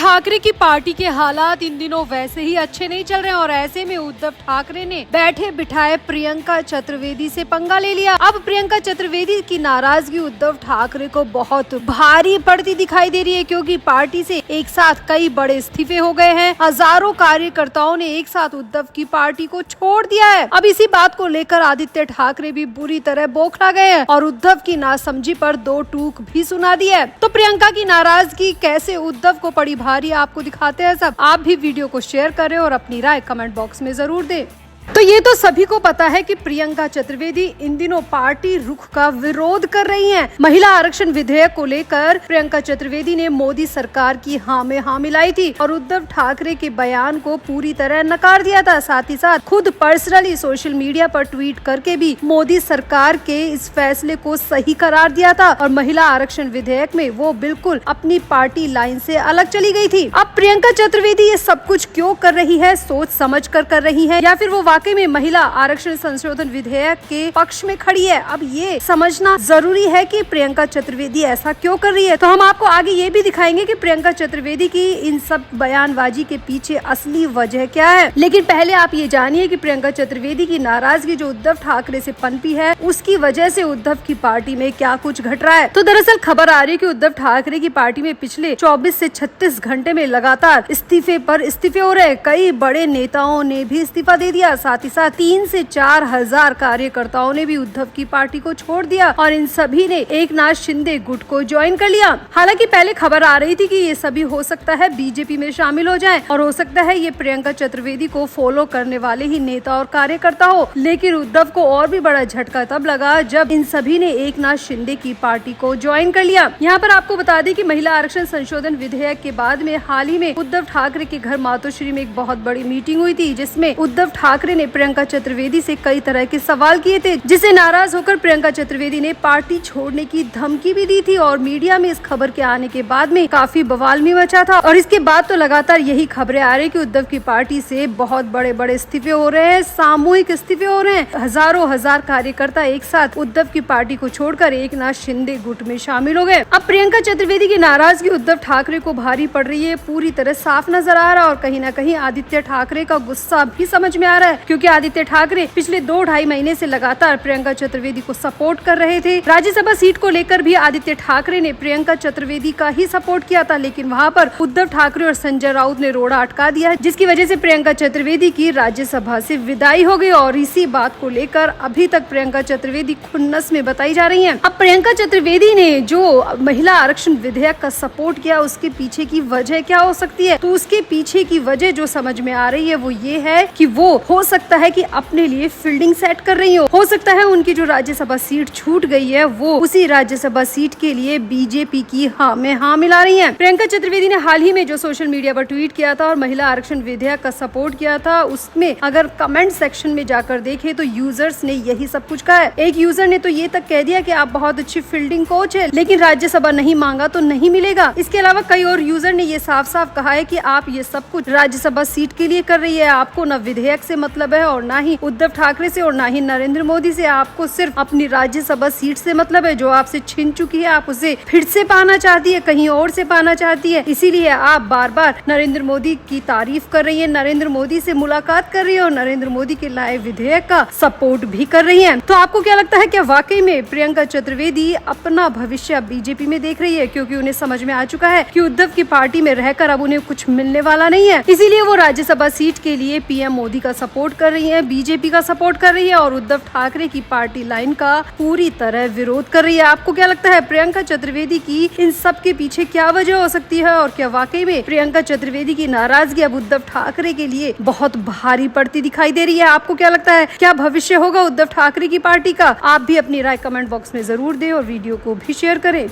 ठाकरे की पार्टी के हालात इन दिनों वैसे ही अच्छे नहीं चल रहे हैं और ऐसे में उद्धव ठाकरे ने बैठे बिठाए प्रियंका चतुर्वेदी से पंगा ले लिया। अब प्रियंका चतुर्वेदी की नाराजगी उद्धव ठाकरे को बहुत भारी पड़ती दिखाई दे रही है, क्योंकि पार्टी से एक साथ कई बड़े इस्तीफे हो गए हैं। हजारों कार्यकर्ताओं ने एक साथ उद्धव की पार्टी को छोड़ दिया है। अब इसी बात को लेकर आदित्य ठाकरे भी बुरी तरह बौखला गए हैं और उद्धव की नासमझी पर दो टूक भी सुना दी है। तो प्रियंका की नाराजगी कैसे उद्धव को पड़ी भारी, आपको दिखाते हैं सब। आप भी वीडियो को शेयर करें और अपनी राय कमेंट बॉक्स में जरूर दें। तो ये तो सभी को पता है कि प्रियंका चतुर्वेदी इन दिनों पार्टी रुख का विरोध कर रही हैं। महिला आरक्षण विधेयक को लेकर प्रियंका चतुर्वेदी ने मोदी सरकार की हाँ में हाँ मिलाई थी और उद्धव ठाकरे के बयान को पूरी तरह नकार दिया था। साथ ही साथ खुद पर्सनली सोशल मीडिया पर ट्वीट करके भी मोदी सरकार के इस फैसले को सही करार दिया था और महिला आरक्षण विधेयक में वो बिल्कुल अपनी पार्टी लाइन से अलग चली गई थी। अब प्रियंका चतुर्वेदी ये सब कुछ क्यों कर रही है, सोच समझ कर रही है या फिर वो वाकई में महिला आरक्षण संशोधन विधेयक के पक्ष में खड़ी है? अब ये समझना जरूरी है कि प्रियंका चतुर्वेदी ऐसा क्यों कर रही है। तो हम आपको आगे ये भी दिखाएंगे कि प्रियंका चतुर्वेदी की इन सब बयानबाजी के पीछे असली वजह क्या है। लेकिन पहले आप ये जानिए कि प्रियंका चतुर्वेदी की नाराजगी जो उद्धव ठाकरे से पनपी है, उसकी वजह से उद्धव की पार्टी में क्या कुछ घट रहा है। तो दरअसल खबर आ रही है कि उद्धव ठाकरे की पार्टी में पिछले 24 से 36 घंटे में लगातार इस्तीफे पर इस्तीफे हो रहे। कई बड़े नेताओं ने भी इस्तीफा दे दिया। साथ ही साथ 3 से 4 हजार कार्यकर्ताओं ने भी उद्धव की पार्टी को छोड़ दिया और इन सभी ने एकनाथ शिंदे गुट को ज्वाइन कर लिया। हालांकि पहले खबर आ रही थी कि ये सभी हो सकता है बीजेपी में शामिल हो जाएं और हो सकता है ये प्रियंका चतुर्वेदी को फॉलो करने वाले ही नेता और कार्यकर्ता हो। लेकिन उद्धव को और भी बड़ा झटका तब लगा जब इन सभी ने एकनाथ शिंदे की पार्टी को ज्वाइन कर लिया। यहाँ पर आपको बता दें कि महिला आरक्षण संशोधन विधेयक के बाद में हाल ही में उद्धव ठाकरे के घर मातोश्री में एक बहुत बड़ी मीटिंग हुई थी, जिसमें उद्धव ठाकरे ने प्रियंका चतुर्वेदी से कई तरह के सवाल किए थे, जिसे नाराज होकर प्रियंका चतुर्वेदी ने पार्टी छोड़ने की धमकी भी दी थी और मीडिया में इस खबर के आने के बाद में काफी बवाल भी मचा था। और इसके बाद तो लगातार यही खबरें आ रही कि उद्धव की पार्टी से बहुत बड़े बड़े इस्तीफे हो रहे हैं, सामूहिक इस्तीफे हो रहे हैं। हजारों हजार कार्यकर्ता एक साथ उद्धव की पार्टी को छोड़कर एकनाथ शिंदे गुट में शामिल हो गए। अब प्रियंका चतुर्वेदी की नाराजगी उद्धव ठाकरे को भारी पड़ रही है, पूरी तरह साफ नजर आ रहा है और कहीं न कहीं आदित्य ठाकरे का गुस्सा भी समझ में आ रहा है, क्योंकि आदित्य ठाकरे पिछले 2-2.5 महीने से लगातार प्रियंका चतुर्वेदी को सपोर्ट कर रहे थे। राज्यसभा सीट को लेकर भी आदित्य ठाकरे ने प्रियंका चतुर्वेदी का ही सपोर्ट किया था, लेकिन वहां पर उद्धव ठाकरे और संजय राउत ने रोड़ा अटका दिया, जिसकी वजह से प्रियंका चतुर्वेदी की राज्यसभा से विदाई हो गई और इसी बात को लेकर अभी तक प्रियंका चतुर्वेदी खुन्नस में बताई जा रही है। अब प्रियंका चतुर्वेदी ने जो महिला आरक्षण विधेयक का सपोर्ट किया, उसके पीछे की वजह क्या हो सकती है? तो उसके पीछे की वजह जो समझ में आ रही है वो ये है कि वो हो सकता है कि अपने लिए फील्डिंग सेट कर रही हो सकता है उनकी जो राज्यसभा सीट छूट गई है वो उसी राज्यसभा सीट के लिए बीजेपी की हाँ में हाँ मिला रही है। प्रियंका चतुर्वेदी ने हाल ही में जो सोशल मीडिया पर ट्वीट किया था और महिला आरक्षण विधेयक का सपोर्ट किया था, उसमें अगर कमेंट सेक्शन में जाकर देखे तो यूजर्स ने यही सब कुछ कहा है। एक यूजर ने तो ये तक कह दिया कि आप बहुत अच्छी फील्डिंग कोच है, लेकिन राज्यसभा नहीं मांगा तो नहीं मिलेगा। इसके अलावा कई और यूजर ने ये साफ साफ कहा है कि आप ये सब कुछ राज्यसभा सीट के लिए कर रही है, आपको न विधेयक से मतलब है और न ही उद्धव ठाकरे से और ना ही नरेंद्र मोदी से, आपको सिर्फ अपनी राज्यसभा सीट से मतलब है जो आपसे छिन चुकी है, आप उसे फिर से पाना चाहती है, कहीं और से पाना चाहती है। इसीलिए आप बार बार नरेंद्र मोदी की तारीफ कर रही है, नरेंद्र मोदी से मुलाकात कर रही है और नरेंद्र मोदी के लाए विधेयक का सपोर्ट भी कर रही है। तो आपको क्या लगता है, क्या वाकई में प्रियंका चतुर्वेदी अपना भविष्य बीजेपी में देख रही है? क्योंकि उन्हें समझ में आ चुका है कि उद्धव की पार्टी में रहकर अब उन्हें कुछ मिलने वाला नहीं है, इसीलिए वो राज्यसभा सीट के लिए पीएम मोदी का सपोर्ट कर रही है, बीजेपी का सपोर्ट कर रही है और उद्धव ठाकरे की पार्टी लाइन का पूरी तरह विरोध कर रही है। आपको क्या लगता है, प्रियंका चतुर्वेदी की इन सब के पीछे क्या वजह हो सकती है और क्या वाकई में प्रियंका चतुर्वेदी की नाराजगी अब उद्धव ठाकरे के लिए बहुत भारी पड़ती दिखाई दे रही है? आपको क्या लगता है, क्या भविष्य होगा उद्धव ठाकरे की पार्टी का? आप भी अपनी राय कमेंट बॉक्स में जरूर दें और वीडियो को भी शेयर करें।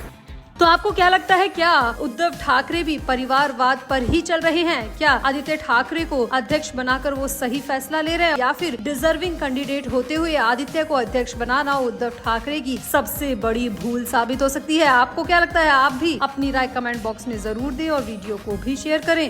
तो आपको क्या लगता है, क्या उद्धव ठाकरे भी परिवारवाद पर ही चल रहे हैं? क्या आदित्य ठाकरे को अध्यक्ष बनाकर वो सही फैसला ले रहे हैं या फिर डिजर्विंग कैंडिडेट होते हुए आदित्य को अध्यक्ष बनाना उद्धव ठाकरे की सबसे बड़ी भूल साबित हो सकती है? आपको क्या लगता है, आप भी अपनी राय कमेंट बॉक्स में जरूर दें और वीडियो को भी शेयर करें।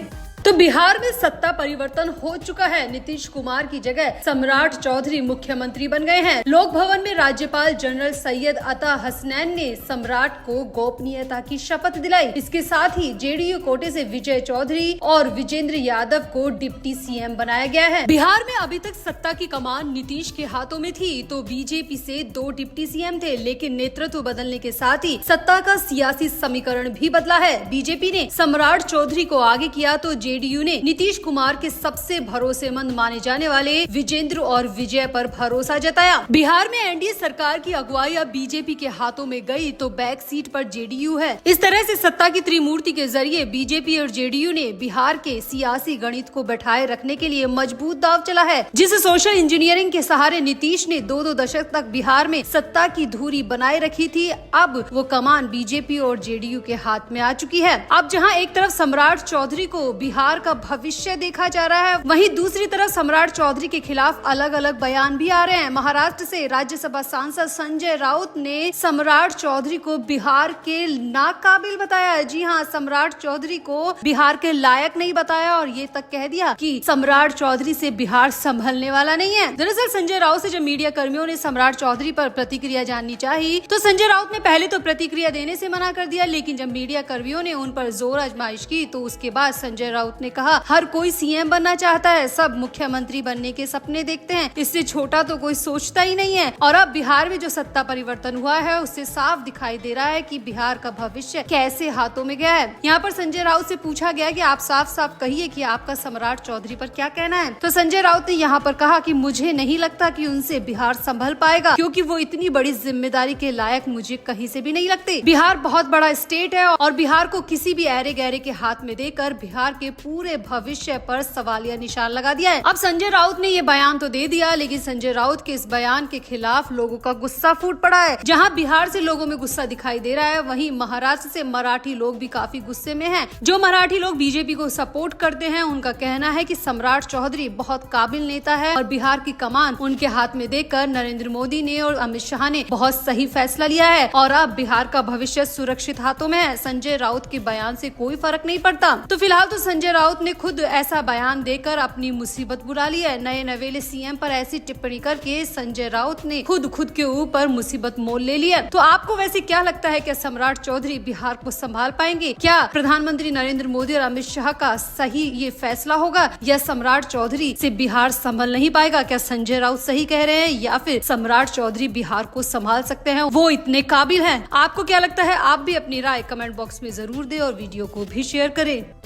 तो बिहार में सत्ता परिवर्तन हो चुका है। नीतीश कुमार की जगह सम्राट चौधरी मुख्यमंत्री बन गए हैं। लोक भवन में राज्यपाल जनरल सैयद अता हसनैन ने सम्राट को गोपनीयता की शपथ दिलाई। इसके साथ ही जेडीयू कोटे से विजय चौधरी और विजेंद्र यादव को डिप्टी सीएम बनाया गया है। बिहार में अभी तक सत्ता की कमान नीतीश के हाथों में थी तो बीजेपी से 2 डिप्टी सीएम थे, लेकिन नेतृत्व बदलने के साथ ही सत्ता का सियासी समीकरण भी बदला है। बीजेपी ने सम्राट चौधरी को आगे किया तो जेडीयू ने नीतीश कुमार के सबसे भरोसेमंद माने जाने वाले विजेंद्र और विजय पर भरोसा जताया। बिहार में एनडीए सरकार की अगुवाई अब बीजेपी के हाथों में गई तो बैक सीट पर जेडीयू है। इस तरह से सत्ता की त्रिमूर्ति के जरिए बीजेपी और जेडीयू ने बिहार के सियासी गणित को बैठाए रखने के लिए मजबूत दांव चला है। जिस सोशल इंजीनियरिंग के सहारे नीतीश ने 2 दशक तक बिहार में सत्ता की धुरी बनाए रखी थी, अब वो कमान बीजेपी और जेडीयू के हाथ में आ चुकी है। अब जहां एक तरफ सम्राट चौधरी को बिहार का भविष्य देखा जा रहा है, वहीं दूसरी तरफ सम्राट चौधरी के खिलाफ अलग अलग बयान भी आ रहे हैं। महाराष्ट्र से राज्यसभा सांसद संजय राउत ने सम्राट चौधरी को बिहार के नाकाबिल बताया। जी हाँ, सम्राट चौधरी को बिहार के लायक नहीं बताया और ये तक कह दिया कि सम्राट चौधरी से बिहार संभलने वाला नहीं है। दरअसल संजय राउत से जब मीडिया कर्मियों ने सम्राट चौधरी पर प्रतिक्रिया जाननी चाहिए तो संजय राउत ने पहले तो प्रतिक्रिया देने से मना कर दिया, लेकिन जब मीडिया कर्मियों ने उन पर जोर आजमाइश की तो उसके बाद संजय राउत ने कहा, हर कोई सीएम बनना चाहता है, सब मुख्यमंत्री बनने के सपने देखते हैं, इससे छोटा तो कोई सोचता ही नहीं है। और अब बिहार में जो सत्ता परिवर्तन हुआ है उससे साफ दिखाई दे रहा है कि बिहार का भविष्य कैसे हाथों में गया है। यहाँ पर संजय राउत से पूछा गया कि आप साफ साफ कहिए कि आपका सम्राट चौधरी पर क्या कहना है। तो संजय राउत ने यहाँ पर कहा कि मुझे नहीं लगता कि उनसे बिहार संभल पाएगा, क्योंकि वो इतनी बड़ी जिम्मेदारी के लायक मुझे कहीं से भी नहीं लगते। बिहार बहुत बड़ा स्टेट है और बिहार को किसी भी ऐरे गहरे के हाथ में देकर बिहार के पूरे भविष्य पर सवालिया निशान लगा दिया है। अब संजय राउत ने ये बयान तो दे दिया, लेकिन संजय राउत के इस बयान के खिलाफ लोगों का गुस्सा फूट पड़ा है। जहां बिहार से लोगों में गुस्सा दिखाई दे रहा है, वहीं महाराष्ट्र से मराठी लोग भी काफी गुस्से में हैं। जो मराठी लोग बीजेपी को सपोर्ट करते हैं, उनका कहना है कि सम्राट चौधरी बहुत काबिल नेता है और बिहार की कमान उनके हाथ में देकर नरेंद्र मोदी ने और अमित शाह ने बहुत सही फैसला लिया है और अब बिहार का भविष्य सुरक्षित हाथों में है। संजय राउत के बयान से कोई फर्क नहीं पड़ता। तो फिलहाल तो संजय राउत ने खुद ऐसा बयान देकर अपनी मुसीबत बुला ली है। नए नवेले सीएम पर ऐसी टिप्पणी करके संजय राउत ने खुद के ऊपर मुसीबत मोल ले लिया। तो आपको वैसे क्या लगता है, क्या सम्राट चौधरी बिहार को संभाल पाएंगे? क्या प्रधानमंत्री नरेंद्र मोदी और अमित शाह का सही ये फैसला होगा या सम्राट चौधरी से बिहार संभल नहीं पाएगा? क्या संजय राउत सही कह रहे हैं या फिर सम्राट चौधरी बिहार को संभाल सकते हैं, वो इतने काबिल हैं? आपको क्या लगता है? आप भी अपनी राय कमेंट बॉक्स में जरूर दें और वीडियो को भी शेयर करें।